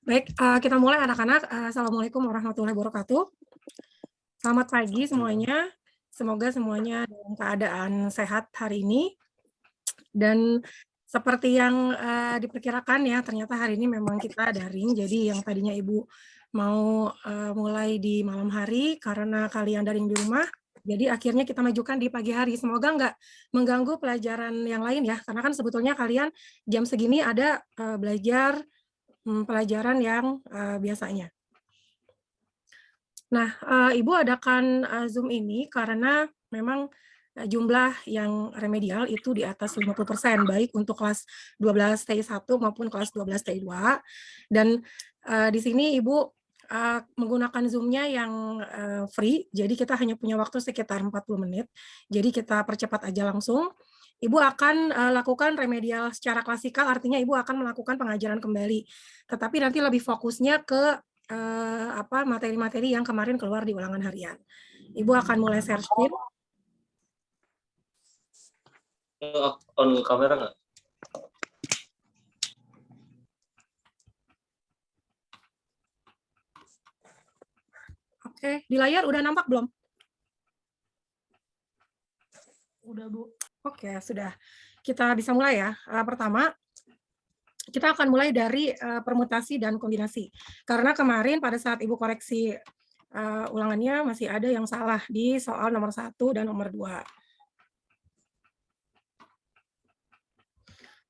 Baik, kita mulai anak-anak. Assalamualaikum warahmatullahi wabarakatuh. Selamat pagi semuanya. Semoga semuanya dalam keadaan sehat hari ini. Dan seperti yang diperkirakan ya, ternyata hari ini memang kita daring. Jadi yang tadinya Ibu mau mulai di malam hari karena kalian daring di rumah, jadi akhirnya kita majukan di pagi hari. Semoga nggak mengganggu pelajaran yang lain ya, karena kan sebetulnya kalian jam segini ada belajar pelajaran yang biasanya. Nah, Ibu adakan Zoom ini karena memang jumlah yang remedial itu di atas 50%, baik untuk kelas 12 TI1 maupun kelas 12 TI2. Dan di sini Ibu menggunakan Zoom-nya yang free, jadi kita hanya punya waktu sekitar 40 menit. Jadi kita percepat aja langsung. Ibu akan lakukan remedial secara klasikal, artinya Ibu akan melakukan pengajaran kembali. Tetapi nanti lebih fokusnya ke materi-materi yang kemarin keluar di ulangan harian. Ibu akan mulai share screen. On kamera nggak? Oke, di layar udah nampak belum? Udah, Bu. Oke, sudah. Kita bisa mulai ya. Pertama, kita akan mulai dari permutasi dan kombinasi. Karena kemarin pada saat Ibu koreksi ulangannya masih ada yang salah di soal nomor 1 dan nomor 2.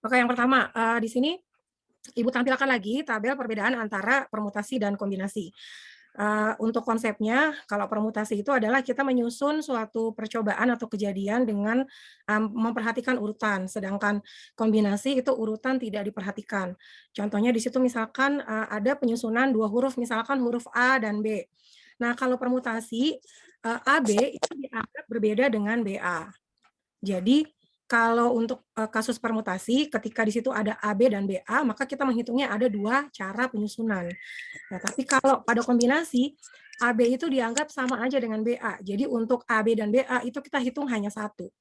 Oke, yang pertama, di sini Ibu tampilkan lagi tabel perbedaan antara permutasi dan kombinasi. Untuk konsepnya, kalau permutasi itu adalah kita menyusun suatu percobaan atau kejadian dengan memperhatikan urutan, sedangkan kombinasi itu urutan tidak diperhatikan. Contohnya di situ misalkan ada penyusunan 2 huruf, misalkan huruf A dan B. Nah, kalau permutasi, AB itu dianggap berbeda dengan BA. Jadi, kalau untuk kasus permutasi, ketika di situ ada AB dan BA, maka kita menghitungnya ada 2 cara penyusunan. Nah, tapi kalau pada kombinasi, AB itu dianggap sama aja dengan BA. Jadi untuk AB dan BA itu kita hitung hanya 1.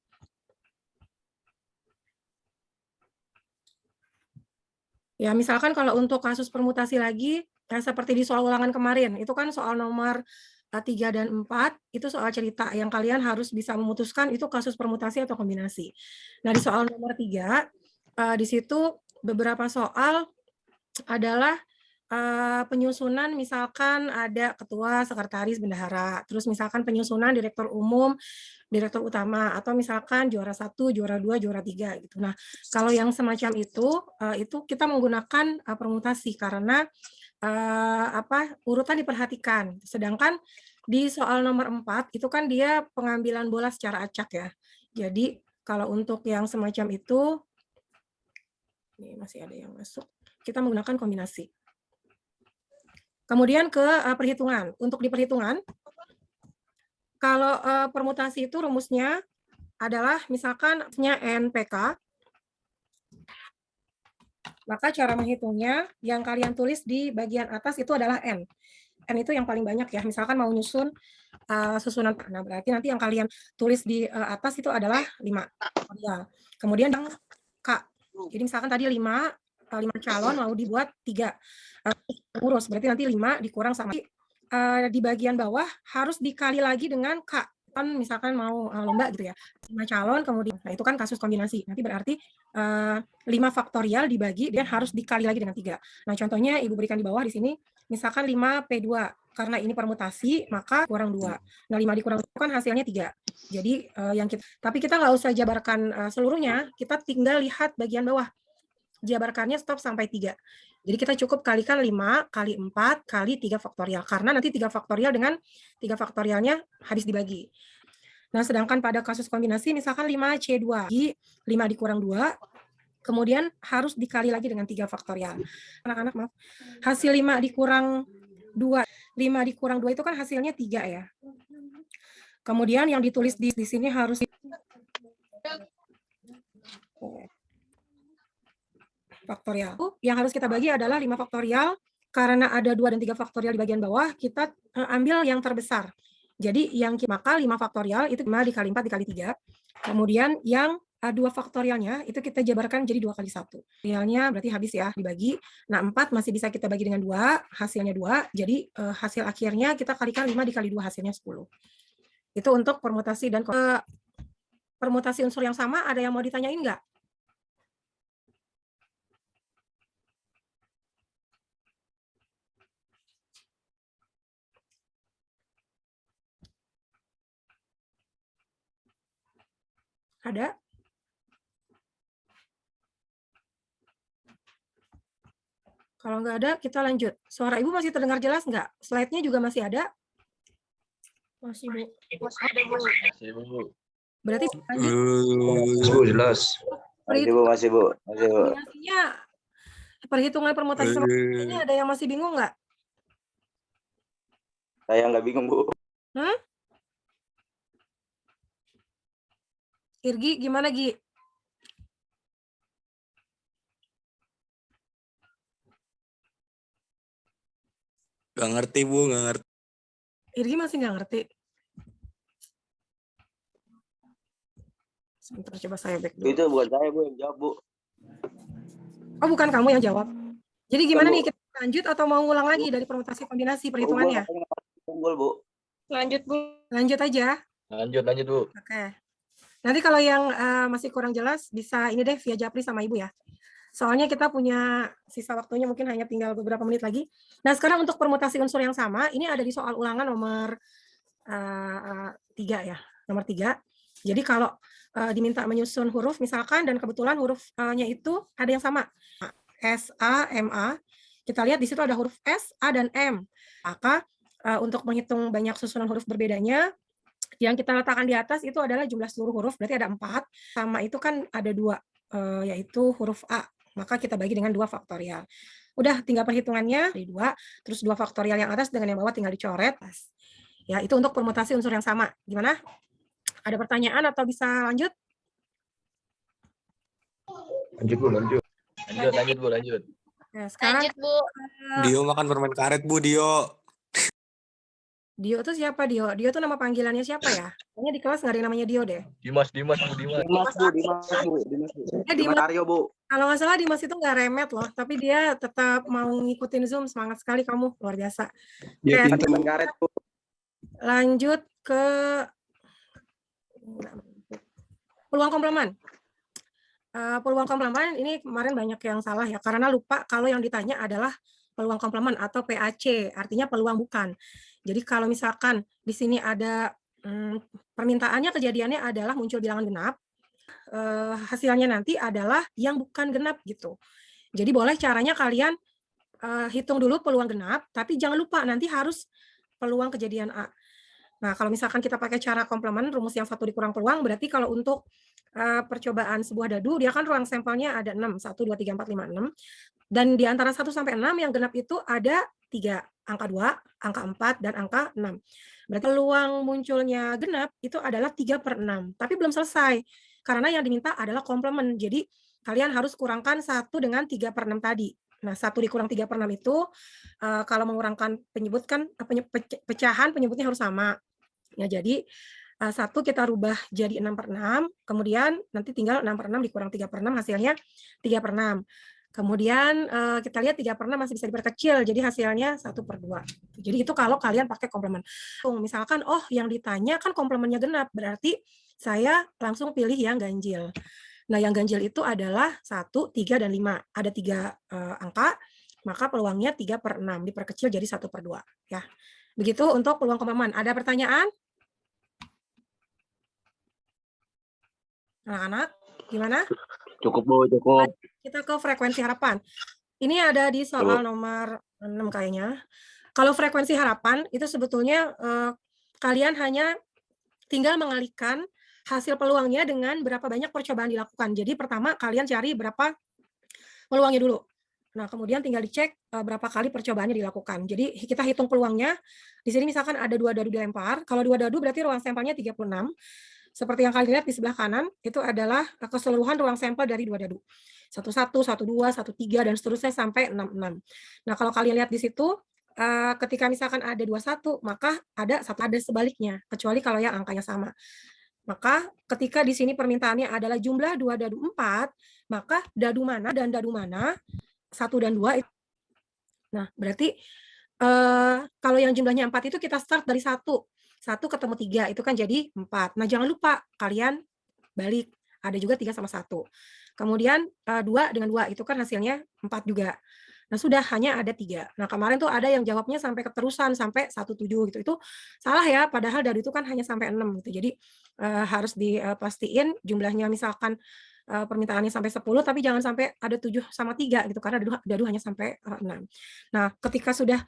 Ya, misalkan kalau untuk kasus permutasi lagi, seperti di soal ulangan kemarin, itu kan soal nomor 3 dan 4, itu soal cerita yang kalian harus bisa memutuskan itu kasus permutasi atau kombinasi. Nah, di soal nomor 3, di situ beberapa soal adalah penyusunan, misalkan ada ketua, sekretaris, bendahara, terus misalkan penyusunan direktur umum, direktur utama, atau misalkan juara 1, juara 2, juara 3 gitu. Nah, kalau yang semacam itu kita menggunakan permutasi karena urutan diperhatikan. Sedangkan di soal nomor 4 itu kan dia pengambilan bola secara acak ya. Jadi kalau untuk yang semacam itu, ini masih ada yang masuk, kita menggunakan kombinasi. Kemudian ke perhitungan. Untuk di perhitungan, kalau permutasi itu rumusnya adalah misalkan NPK, maka cara menghitungnya yang kalian tulis di bagian atas itu adalah N. N itu yang paling banyak ya. Misalkan mau nyusun susunan, nah berarti nanti yang kalian tulis di atas itu adalah 5. Ya. Kemudian yang K. Jadi misalkan tadi 5 calon mau dibuat 3 urus, berarti nanti 5 dikurang sama di bagian bawah harus dikali lagi dengan K. Kan misalkan mau lomba gitu ya, 5 calon kemudian, nah itu kan kasus kombinasi, nanti berarti 5 faktorial dibagi dan harus dikali lagi dengan 3. Nah contohnya Ibu berikan di bawah di sini, misalkan 5P2, karena ini permutasi maka kurang 2. Nah 5 dikurang 2 kan hasilnya 3. Jadi tapi kita nggak usah jabarkan seluruhnya, kita tinggal lihat bagian bawah. Jabarkannya stop sampai 3. Jadi kita cukup kalikan 5 kali 4 kali 3 faktorial. Karena nanti 3 faktorial dengan 3 faktorialnya habis dibagi. Nah, sedangkan pada kasus kombinasi misalkan 5C2, 5 dikurang 2, kemudian harus dikali lagi dengan 3 faktorial. Anak-anak maaf, hasil 5 dikurang 2, 5 dikurang 2 itu kan hasilnya 3 ya. Kemudian yang ditulis di sini harus faktorial. Yang harus kita bagi adalah 5 faktorial, karena ada 2 dan 3 faktorial di bagian bawah, kita ambil yang terbesar. Jadi maka 5 faktorial itu 5 dikali 4 dikali 3. Kemudian yang 2 faktorialnya itu kita jabarkan jadi 2 kali 1. Faktorialnya berarti habis ya, dibagi. Nah, 4 masih bisa kita bagi dengan 2, hasilnya 2. Jadi, hasil akhirnya kita kalikan 5 dikali 2, hasilnya 10. Itu untuk permutasi dan permutasi unsur yang sama, ada yang mau ditanyain nggak? Ada? Kalau nggak ada, kita lanjut. Suara Ibu masih terdengar jelas nggak? Slide-nya juga masih ada? Masih, Bu. Masih, Bu. Berarti lanjut. Bu, jelas. Masih, Bu. Kombinasinya, perhitungan permutasi sama kombinasinya ada yang masih bingung nggak? Saya nggak bingung, Bu. Hah? Irgi, gimana, Gi? Gak ngerti, Bu, gak ngerti. Irgi masih nggak ngerti. Sebentar, coba saya back dulu. Itu bukan saya, Bu, yang jawab, Bu. Oh, bukan kamu yang jawab. Jadi gimana Bu. nih, kita lanjut atau mau ngulang lagi dari permutasi kombinasi perhitungannya? Unggul, Bu. Lanjut, Bu. Lanjut aja. Lanjut, Bu. Oke. Nanti kalau yang masih kurang jelas, bisa ini deh via Japri sama Ibu ya. Soalnya kita punya sisa waktunya mungkin hanya tinggal beberapa menit lagi. Nah, sekarang untuk permutasi unsur yang sama, ini ada di soal ulangan nomor 3 ya, nomor 3. Jadi kalau diminta menyusun huruf misalkan, dan kebetulan hurufnya itu ada yang sama. S, A, M, A. Kita lihat di situ ada huruf S, A, dan M. Maka untuk menghitung banyak susunan huruf berbedanya, yang kita letakkan di atas itu adalah jumlah seluruh huruf, berarti ada 4. Sama itu kan ada 2, yaitu huruf A. Maka kita bagi dengan 2 faktorial. Udah, tinggal perhitungannya dari 2, terus 2 faktorial yang atas dengan yang bawah tinggal dicoret. Ya, itu untuk permutasi unsur yang sama. Gimana? Ada pertanyaan atau bisa lanjut? Lanjut, Bu, lanjut. Lanjut, Bu, lanjut. Nah, sekarang Lanjut, Bu. Dio makan permen karet, Bu, Dio. Dio itu siapa, Dio? Dio itu nama panggilannya siapa ya? Kayaknya di kelas nggak ada yang namanya Dio deh. Dimas, Bu, Dimas. Dimas, Bu. Dimas Aryo, Bu. Kalau nggak salah Dimas itu nggak remet loh, tapi dia tetap mau ngikutin Zoom. Semangat sekali kamu, luar biasa. Dia Oke, teman karet, Bu. lanjut ke peluang komplemen. Peluang komplemen ini kemarin banyak yang salah ya, karena lupa kalau yang ditanya adalah peluang komplemen atau PAC, artinya peluang bukan. Jadi kalau misalkan di sini ada permintaannya, kejadiannya adalah muncul bilangan genap, hasilnya nanti adalah yang bukan genap gitu. Jadi boleh caranya kalian hitung dulu peluang genap, tapi jangan lupa nanti harus peluang kejadian A. Nah, kalau misalkan kita pakai cara komplemen, rumus yang 1 dikurang peluang, berarti kalau untuk percobaan sebuah dadu, dia kan ruang sampelnya ada 6, 1, 2, 3, 4, 5, 6. Dan di antara 1 sampai 6 yang genap itu ada 3, angka 2, angka 4, dan angka 6. Berarti peluang munculnya genap itu adalah 3/6, tapi belum selesai. Karena yang diminta adalah komplemen. Jadi kalian harus kurangkan 1 dengan 3/6 tadi. Nah, 1 dikurang 3/6 itu kalau mengurangkan penyebut kan pecahan penyebutnya harus sama. Ya, jadi 1 kita rubah jadi 6/6, kemudian nanti tinggal 6/6 dikurang 3/6 hasilnya 3/6. Kemudian kita lihat 3/6 masih bisa diperkecil, jadi hasilnya 1/2. Jadi itu kalau kalian pakai komplemen. Misalkan, oh yang ditanya kan komplemennya genap, berarti saya langsung pilih yang ganjil. Nah, yang ganjil itu adalah 1, 3, dan 5. Ada 3 angka, maka peluangnya 3/6, diperkecil jadi 1/2. Ya. Begitu untuk peluang komplemen. Ada pertanyaan? Anak-anak, gimana? Cukup, Bu, cukup. Kita ke frekuensi harapan. Ini ada di soal nomor 6 kayaknya. Kalau frekuensi harapan, itu sebetulnya kalian hanya tinggal mengalihkan hasil peluangnya dengan berapa banyak percobaan dilakukan. Jadi pertama kalian cari berapa peluangnya dulu. Nah, kemudian tinggal dicek berapa kali percobaannya dilakukan. Jadi kita hitung peluangnya. Di sini misalkan ada 2 dadu dilempar. Kalau 2 dadu berarti ruang sampelnya 36. Seperti yang kalian lihat di sebelah kanan, itu adalah keseluruhan ruang sampel dari 2 dadu. 11, 12, 13, dan seterusnya sampai 66. Nah, kalau kalian lihat di situ, ketika misalkan ada 21, maka ada sebaliknya, kecuali kalau yang angkanya sama. Maka ketika di sini permintaannya adalah jumlah 2 dadu 4, maka dadu mana dan dadu mana 1 dan 2. Nah, berarti kalau yang jumlahnya 4 itu kita start dari 1 ketemu 3 itu kan jadi 4. Nah, jangan lupa kalian balik, ada juga 3 sama 1. Kemudian 2 dengan 2 itu kan hasilnya 4 juga. Nah, sudah hanya ada 3. Nah, kemarin tuh ada yang jawabnya sampai keterusan sampai 17 gitu. Itu salah ya, padahal dadu itu kan hanya sampai 6 gitu. Jadi harus dipastiin jumlahnya misalkan permintaannya sampai 10 tapi jangan sampai ada 7 sama 3 gitu karena dadu hanya sampai 6. Nah, ketika sudah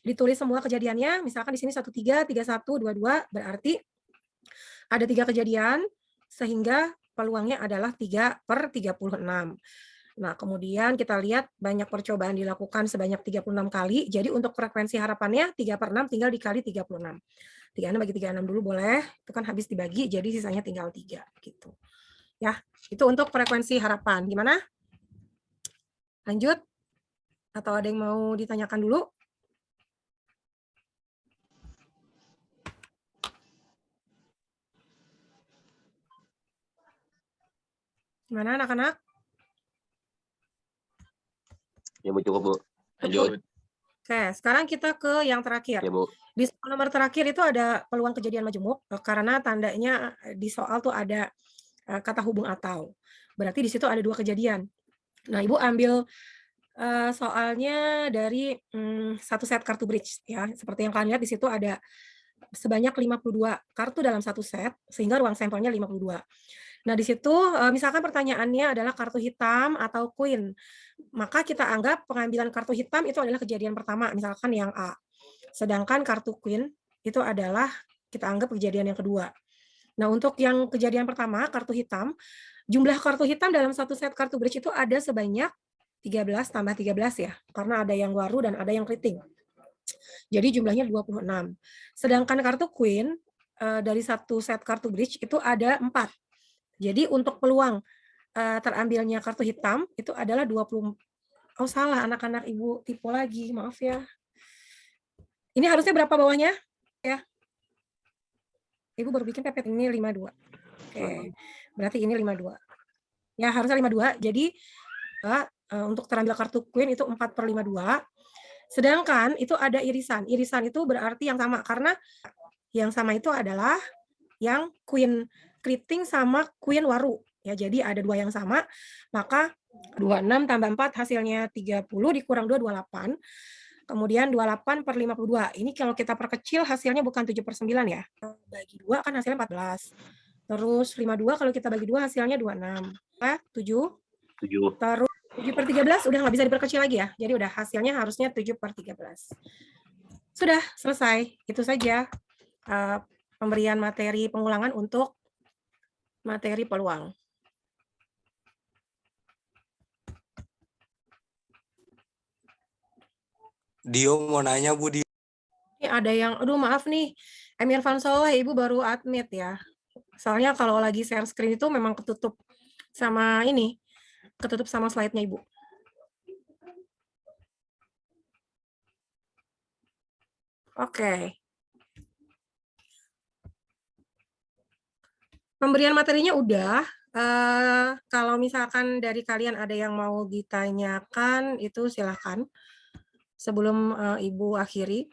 ditulis semua kejadiannya, misalkan di sini 13, 31, 22 berarti ada 3 kejadian sehingga peluangnya adalah 3/36. Nah, kemudian kita lihat banyak percobaan dilakukan sebanyak 36 kali. Jadi untuk frekuensi harapannya 3/6 tinggal dikali 36. 36 bagi 36 dulu boleh. Itu kan habis dibagi jadi sisanya tinggal 3 gitu. Ya, itu untuk frekuensi harapan. Gimana? Lanjut? Atau ada yang mau ditanyakan dulu? Gimana anak-anak? Ya Bu, cukup Bu. Lanjut. Oke, sekarang kita ke yang terakhir. Ya Bu. Di soal nomor terakhir itu ada peluang kejadian majemuk karena tandanya di soal tuh ada kata hubung atau. Berarti di situ ada 2 kejadian. Nah, Ibu ambil soalnya dari satu set kartu bridge ya. Seperti yang kalian lihat di situ ada sebanyak 52 kartu dalam satu set sehingga ruang sampelnya 52. Nah, di situ misalkan pertanyaannya adalah kartu hitam atau queen, maka kita anggap pengambilan kartu hitam itu adalah kejadian pertama, misalkan yang A. Sedangkan kartu queen itu adalah kita anggap kejadian yang kedua. Nah, untuk yang kejadian pertama, kartu hitam, jumlah kartu hitam dalam satu set kartu bridge itu ada sebanyak 13 tambah 13 ya, karena ada yang waru dan ada yang keriting. Jadi jumlahnya 26. Sedangkan kartu queen dari satu set kartu bridge itu ada 4. Jadi untuk peluang terambilnya kartu hitam itu adalah 20. Oh salah, anak-anak Ibu tipe lagi, maaf ya. Ini harusnya berapa bawahnya? Ya. Ibu baru bikin pepet ini 52. Oke, berarti ini 52. Ya harusnya 52, jadi untuk terambil kartu queen itu 4/52. Sedangkan itu ada irisan. Irisan itu berarti yang sama, karena yang sama itu adalah yang queen keriting sama queen waru. Ya, jadi ada 2 yang sama, maka 26 tambah 4 hasilnya 30 dikurang 2, 28. Kemudian 28/52. Ini kalau kita perkecil hasilnya bukan 7/9 ya. Bagi 2 kan hasilnya 14. Terus 52 kalau kita bagi 2 hasilnya 26. 7. 7. Terus 7/13 udah nggak bisa diperkecil lagi ya. Jadi udah hasilnya harusnya 7/13. Sudah selesai. Itu saja pemberian materi pengulangan untuk materi peluang. Dio mau nanya Bu Dio. Ini ada yang, aduh maaf nih, Emir Fansoleh, Ibu baru admit ya. Soalnya kalau lagi share screen itu memang ketutup sama ini, ketutup sama slide-nya Ibu. Oke. Pemberian materinya udah. Kalau misalkan dari kalian ada yang mau ditanyakan, itu silahkan. Sebelum Ibu akhiri.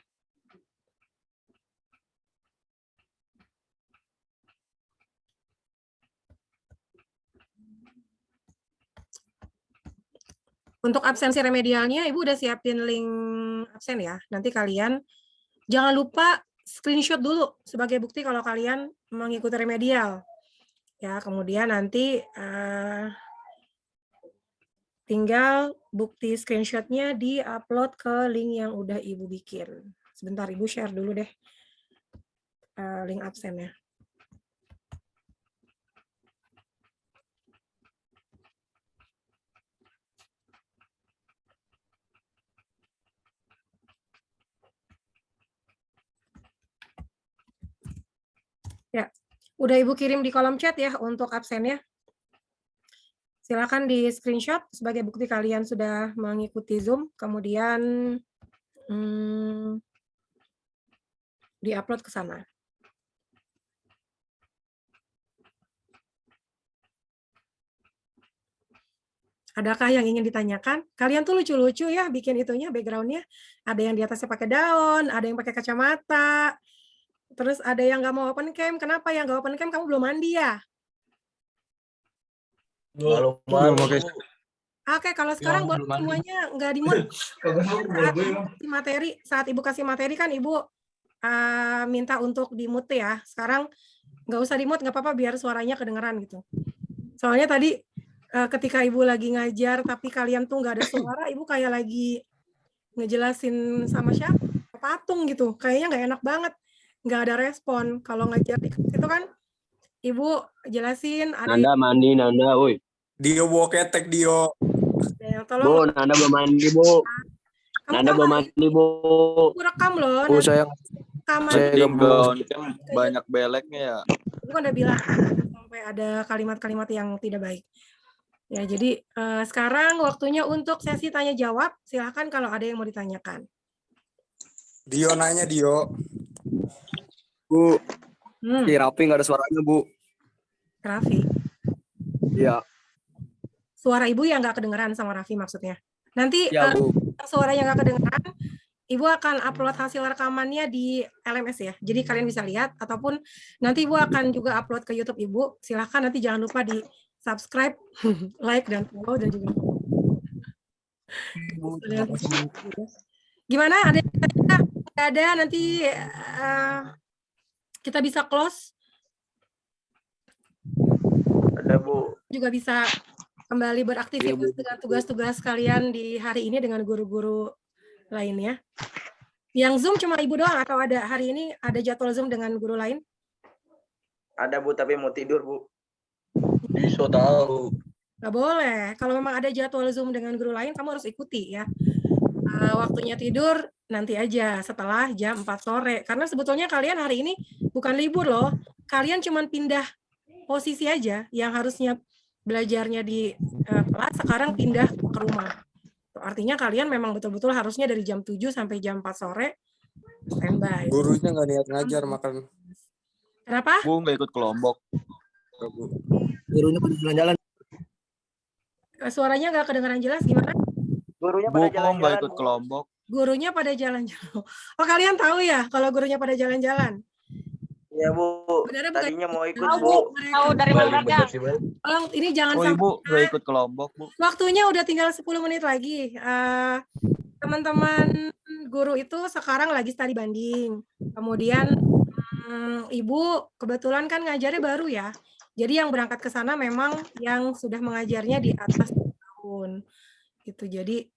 Untuk absensi remedialnya, Ibu udah siapin link absen ya. Nanti kalian jangan lupa screenshot dulu sebagai bukti kalau kalian mengikuti remedial. Ya, kemudian nanti tinggal bukti screenshotnya di-upload ke link yang udah Ibu bikin. Sebentar, Ibu share dulu deh link absennya. Ya, udah Ibu kirim di kolom chat ya untuk absennya. Silakan di screenshot sebagai bukti kalian sudah mengikuti Zoom, kemudian di-upload ke sana. Adakah yang ingin ditanyakan? Kalian tuh lucu-lucu ya bikin itunya, background-nya. Ada yang di atasnya pakai daun, ada yang pakai kacamata. Terus ada yang nggak mau open cam. Kenapa yang nggak open cam? Kamu belum mandi ya? Belum pakai. Oke, kalau sekarang boleh semuanya nggak di-mute. Saat Ibu kasih materi kan Ibu minta untuk di-mute ya. Sekarang nggak usah di-mute, nggak apa-apa biar suaranya kedengeran gitu. Soalnya tadi ketika Ibu lagi ngajar tapi kalian tuh nggak ada suara, Ibu kayak lagi ngejelasin sama siapa? Patung gitu. Kayaknya nggak enak banget. Nggak ada respon. Kalau ngajar di kelas itu kan Ibu jelasin ada Nanda mandi, Nanda, woi. Dio bawa ketek, Dio. yang Bu, tolong Nanda belum mandi, Bu. kamu Nanda belum mandi, Bu. rekam loh. Bu, Nanti saya rekaman nggak mau. Banyak beleknya ya. Ibu kan udah bilang sampai ada kalimat-kalimat yang tidak baik. Ya, jadi sekarang waktunya untuk sesi tanya jawab. Silakan kalau ada yang mau ditanyakan. Dio nanya, Dio. Bu, Hmm, si Raffi nggak ada suaranya, Bu. Raffi. Iya. Suara Ibu yang nggak kedengeran sama Raffi maksudnya. Nanti Iya, Bu. suaranya nggak kedengeran, Ibu akan upload hasil rekamannya di LMS ya. Jadi kalian bisa lihat ataupun nanti Ibu akan juga upload ke YouTube Ibu. Silakan nanti jangan lupa di subscribe, like dan follow dan juga. Gimana? Ada yang tanya? Nggak ada, nanti kita bisa close. Ada, Bu. Juga bisa kembali beraktivitas dengan tugas-tugas kalian di hari ini dengan guru-guru lainnya. Yang Zoom cuma Ibu doang atau ada hari ini ada jadwal Zoom dengan guru lain? Ada, Bu, tapi mau tidur, Bu. Bisa tahu. Nggak boleh. Kalau memang ada jadwal Zoom dengan guru lain, kamu harus ikuti ya. Waktunya tidur nanti aja setelah jam 4 sore. Karena sebetulnya kalian hari ini bukan libur loh. Kalian cuma pindah posisi aja. Yang harusnya belajarnya di kelas, sekarang pindah ke rumah. Artinya kalian memang betul-betul harusnya dari jam 7 sampai jam 4 sore standby. Gurunya nggak niat ngajar, makan. Kenapa? Bu, nggak ikut kelompok. Gurunya pada jalan-jalan. Suaranya nggak kedengaran jelas gimana? Gurunya pada jalan-jalan. Nggak ikut kelompok. Gurunya pada jalan-jalan. Oh, kalian tahu ya kalau gurunya pada jalan-jalan? Iya, Bu. Sebenarnya bukan Tadinya mau ikut, tahu, Bu. tahu dari mana? Tolong ini jangan Oh, sampai Ibu nggak ikut kelompok, Bu. waktunya udah tinggal 10 menit lagi. Teman-teman guru itu sekarang lagi studi banding. Kemudian Ibu kebetulan kan ngajarnya baru ya. Jadi yang berangkat ke sana memang yang sudah mengajarnya di atas 2 tahun. Gitu. Jadi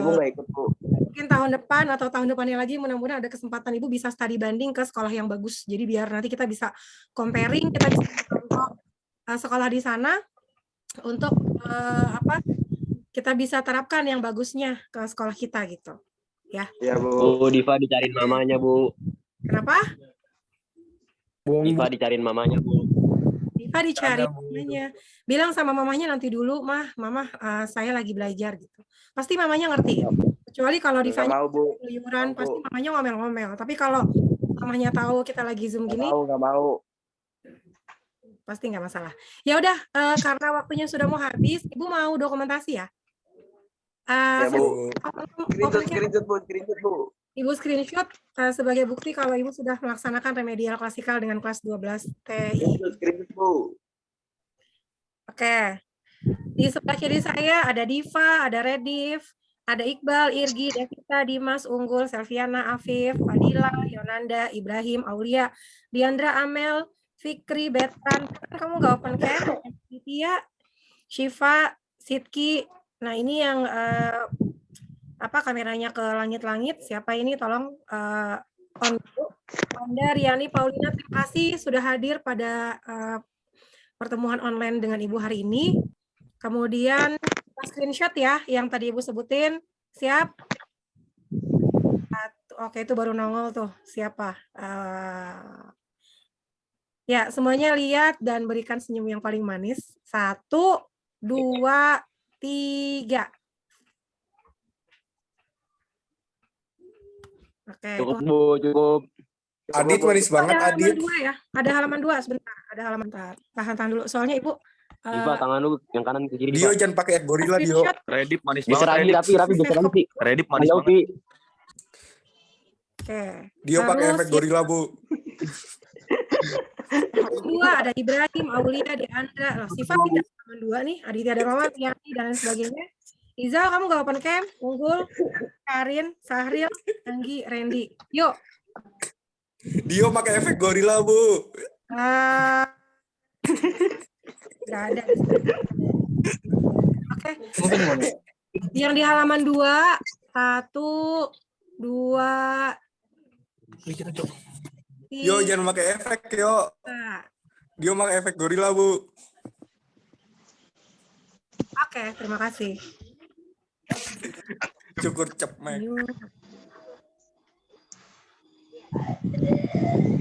Ibu nggak ikut, Bu. mungkin tahun depan atau tahun depannya lagi mudah-mudahan ada kesempatan Ibu bisa studi banding ke sekolah yang bagus. Jadi biar nanti kita bisa comparing, kita bisa contoh sekolah di sana untuk kita bisa terapkan yang bagusnya ke sekolah kita gitu. Ya. Iya, Bu. Bu, Diva dicariin mamanya, Bu. Kenapa? Diva dicariin mamanya, Bu. Diva dicari mamanya. Bilang sama mamanya nanti dulu, Mama saya lagi belajar gitu. Pasti mamanya ngerti. Kecuali kalau Nggak Divanya mau, Bu. keluyuran, Mau, Bu. pasti mamanya ngomel-ngomel. Tapi kalau mamanya tahu kita lagi Zoom gini, Nggak mau. pasti nggak masalah. Ya udah, karena waktunya sudah mau habis, Ibu mau dokumentasi ya? Ya, Bu. Open cam. Screenshot, Bu. Ibu screenshot sebagai bukti kalau Ibu sudah melaksanakan remedial klasikal dengan kelas 12 TI. Screenshot, Bu. Oke. Di sebelah kiri saya ada Diva, ada Redif, ada Iqbal, Irgi, Devita, Dimas, Unggul, Selviana, Afif, Fadila, Yonanda, Ibrahim, Aulia, Diandra, Amel, Fikri, Betran. Kan kamu nggak open cam? Tia, Shiva, Sidki. Nah ini yang kameranya ke langit-langit. Siapa ini? Tolong on dulu. Anda, Riani, Paulina, terima kasih sudah hadir pada pertemuan online dengan Ibu hari ini. Kemudian kita screenshot ya yang tadi Ibu sebutin. Siap? Oke, itu baru nongol tuh. Siapa? Ya, semuanya lihat dan berikan senyum yang paling manis. 1, 2, 3. Oke. Cukup, Bu, cukup. Adit manis banget, Ada halaman Adit. 2 ya. Ada halaman 2 sebentar. Ada halaman tahan dulu. Soalnya Ibu Diva, tangan lu yang kanan ke kiri. Dio Diva. jangan pakai gorila Dio. screenshot. Redip manis Geser banget. lagi, Rapi, geser lagi. Redip manis Ayo, banget. Pi. Oke. Dio pakai Terus efek gorila Bu. Dua ada Ibrahim, Aulia, Deandra. Loh, Siva tidak cuma dua nih. Aditya Darmawan, Tiani, dan lain sebagainya. Izal, kamu gak open cam? Unggul, Karin, Sahril, Anggi, Randy. Yuk. Dio pakai efek gorila Bu. Gak ada. Oke. Yang di halaman 2, 1, 2, Yo jangan pakai efek yo. Dio pakai efek gorila Bu. Oke, terima kasih. Cukur cep Mek. Yuk.